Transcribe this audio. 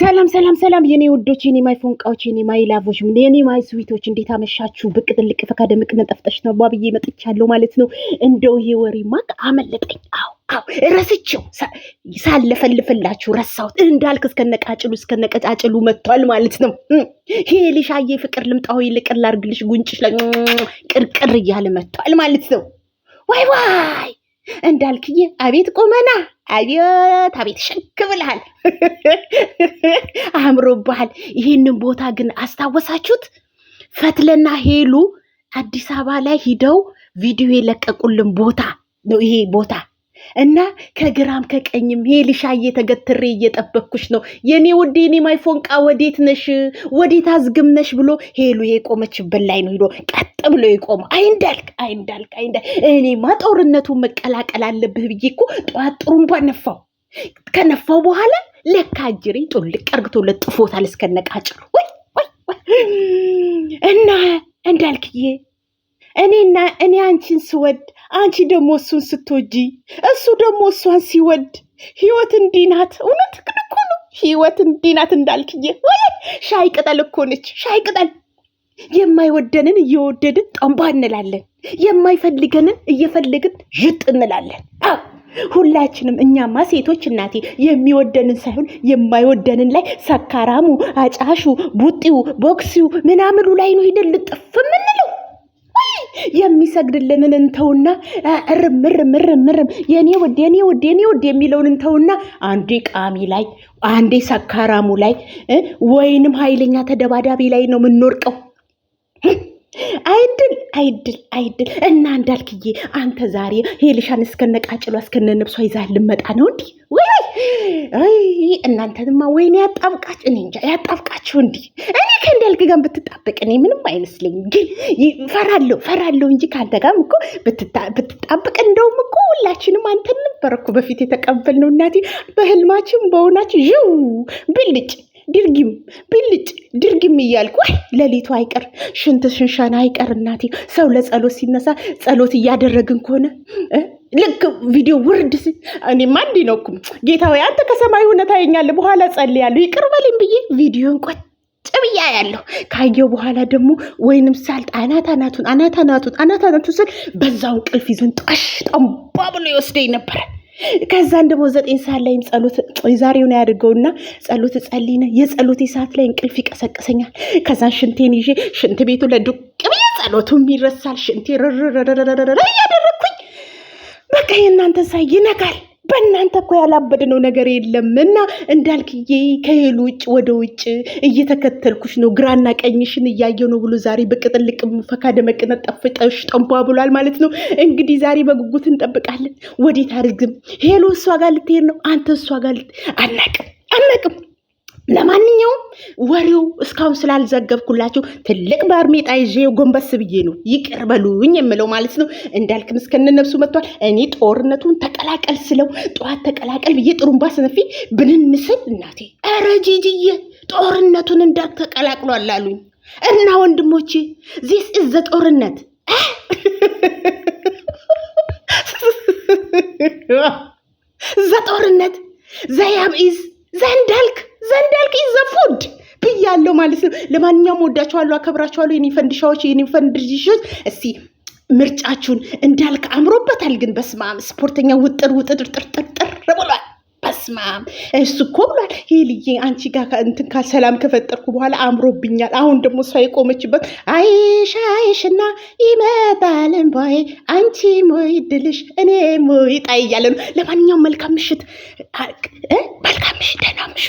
ሰላም ሰላም ሰላም የኔ ውዶች የኔ ማይ ፎንቃዎች የኔ ማይ ላቮች የኔ ማይ ስዊቶች እንዴት አመሻችሁ? ብቅ ጥልቅ ፈካ ደምቅ ነጠፍጠሽ ነው ባብዬ መጥቻለሁ ማለት ነው። እንደው ይሄ ወሬማ አመለጠኝ። አው ረስቼው ሳለፈልፍላችሁ ረሳሁት። እንዳልክ እስከነቀጫጭሉ መጥቷል ማለት ነው። ሄሊሻዬ ፍቅር ልምጣው ይልቅር ላርግልሽ ጉንጭሽ ላይ ቅርቅር እያለ መጥቷል ማለት ነው። ዋይ ዋይ እንዳልክዬ አቤት ቆመና አቤት ሸክ ብለሃል። አምሮብሃል። ይህንን ቦታ ግን አስታወሳችሁት? ፈትለና ሄሉ አዲስ አበባ ላይ ሂደው ቪዲዮ የለቀቁልን ቦታ ነው ይሄ ቦታ እና ከግራም ከቀኝም ሄልሻዬ ተገትሬ እየጠበቅኩሽ ነው የኔ ውዴ የኔ ማይፎንቃ ወዴት ነሽ ወዴት አዝግምነሽ ብሎ ሄሉ የቆመችበት ላይ ነው ሄዶ ቀጥ ብሎ የቆመ አይንዳልክ እኔማ ጦርነቱን መቀላቀል አለብህ ብዬ እኮ ጠዋት ጥሩምባ ነፋው። ከነፋው በኋላ ለካ አጅሬ ጡልቅ አርግቶ ለጥፎታል እስከነቃጭሩ። ወይ እና እንዳልክዬ እኔ አንቺን ስወድ አንቺ ደግሞ እሱን ስትወጂ እሱ ደግሞ እሷን ሲወድ ህይወት እንዲህ ናት። እውነት እኮ ነው ህይወት እንዲህ ናት እንዳልክዬ። ወይ ሻይ ቅጠል እኮ ነች ሻይ ቅጠል። የማይወደንን እየወደድን ጠንባ እንላለን፣ የማይፈልገንን እየፈለግን ይጥ እንላለን። ሁላችንም እኛማ ሴቶች እናቴ የሚወደንን ሳይሆን የማይወደንን ላይ ሰካራሙ፣ አጫሹ፣ ቡጢው፣ ቦክሲው ምናምኑ ላይ ነው ሂደን ልጥፍ ምንለው። የሚሰግድልንን እንተውና እርም የኔ ውድ የሚለውን እንተውና አንዴ ቃሚ ላይ አንዴ ሰካራሙ ላይ ወይንም ኃይለኛ ተደባዳቢ ላይ ነው የምንወርቀው። አይድል እና እንዳልክዬ አንተ ዛሬ ሄልሻን እስከነቃጭሏ እስከነነብሷ ይዛል ልመጣ ነው እንዴ? ወይ እናንተንማ ወይኔ ያጣብቃችሁ። እኔ እንጃ ያጣብቃችሁ እንዴ? እኔ ከእንዳልክ ጋር ብትጣበቅ እኔ ምንም አይመስለኝም፣ ግን ፈራለሁ እንጂ ካንተ ጋር እኮ ብትጣበቅ እንደውም እኮ ሁላችንም አንተን ነበር እኮ በፊት የተቀበልነው እናቴ። በህልማችን በሆናችን ይው ብልጭ ድርግም እያልኩ ሌሊቱ አይቀር ሽንት ሽንሻና አይቀር እናቴ። ሰው ለጸሎት ሲነሳ ጸሎት እያደረግን ከሆነ ልክ ቪዲዮ ውርድ ሲ እኔማ እንዲህ ነው እኮ ጌታ ወይ አንተ ከሰማይ ሆነ ታየኛለህ፣ በኋላ ጸልያለሁ ይቅር በለኝ ብዬ ቪዲዮን ቆጭ ብያ ያለሁ ካየው በኋላ ደግሞ ወይንም ሳልጥ አናታናቱን ስል በዛው እንቅልፍ ይዞን ጣሽ ጠንባ ብሎ ይወስደኝ ነበረ። ከዛን ደግሞ 9 ሰዓት ላይም ጸሎት ዛሬውን ያድርገውና ጸሎት ጸልይና የጸሎት ሰዓት ላይ እንቅልፍ ይቀሰቅሰኛል። ከዛን ሽንቴን ይዤ ሽንት ቤቱ ለዱቅ ብዬ ጸሎቱም ይረሳል። ሽንቴ ያደረኩኝ በቃ የእናንተ ሳይ ይነካል። በእናንተ እኮ ያላበድነው ነገር የለምና እንዳልክዬ ከሄሉ ውጭ ወደ ውጭ እየተከተልኩሽ ነው፣ ግራና ቀኝሽን እያየው ነው ብሎ ዛሬ ብቅጥልቅ ፈካ ደመቅ ነጠፍጠሽ ጠንቧ ብሏል ማለት ነው። እንግዲህ ዛሬ በጉጉት እንጠብቃለን። ወዴት አድርግም ሄሉ እሷ ጋር ልትሄድ ነው፣ አንተ እሷ ጋር አናቅም። ለማንኛውም ወሬው እስካሁን ስላልዘገብኩላችሁ ትልቅ ባርሜጣ ይዤ ጎንበስ ብዬ ነው ይቅር በሉኝ የምለው ማለት ነው። እንዳልክም እስከነነብሱ መጥቷል። እኔ ጦርነቱን ተቀላቀል ስለው ጠዋት ተቀላቀል ብዬ ጥሩምባ ስነፊ ብንንስል እናቴ ኧረ ጂጂዬ ጦርነቱን እንዳልክ ተቀላቅሏል አሉኝ እና ወንድሞቼ ዚስ ኢዝ ዘ ጦርነት ዘጦርነት ዘያም ኢዝ ዘንዳልክ ኢዝ ዘ ፉድ ብያለሁ ማለት ነው። ለማንኛውም ወዳችኋለሁ፣ አከብራችኋለሁ የኔ ፈንድሻዎች የኔ ፈንድሽዎች። እስቲ ምርጫችሁን እንዳልክ አምሮበታል፣ ግን በስማም ስፖርተኛ ውጥር ጥርጥር ብሏል። በስማም እሱ እኮ ብሏል ሄልዬ አንቺ ጋር እንትን ሰላም ከፈጠርኩ በኋላ አምሮብኛል። አሁን ደግሞ እሷ የቆመችበት አይሻይሽና ይመጣል እንባዬ አንቺ ሞይ ድልሽ እኔ ሞይ ጣይ እያለ ነው። ለማንኛውም መልካም ምሽት፣ ደህና ምሹ።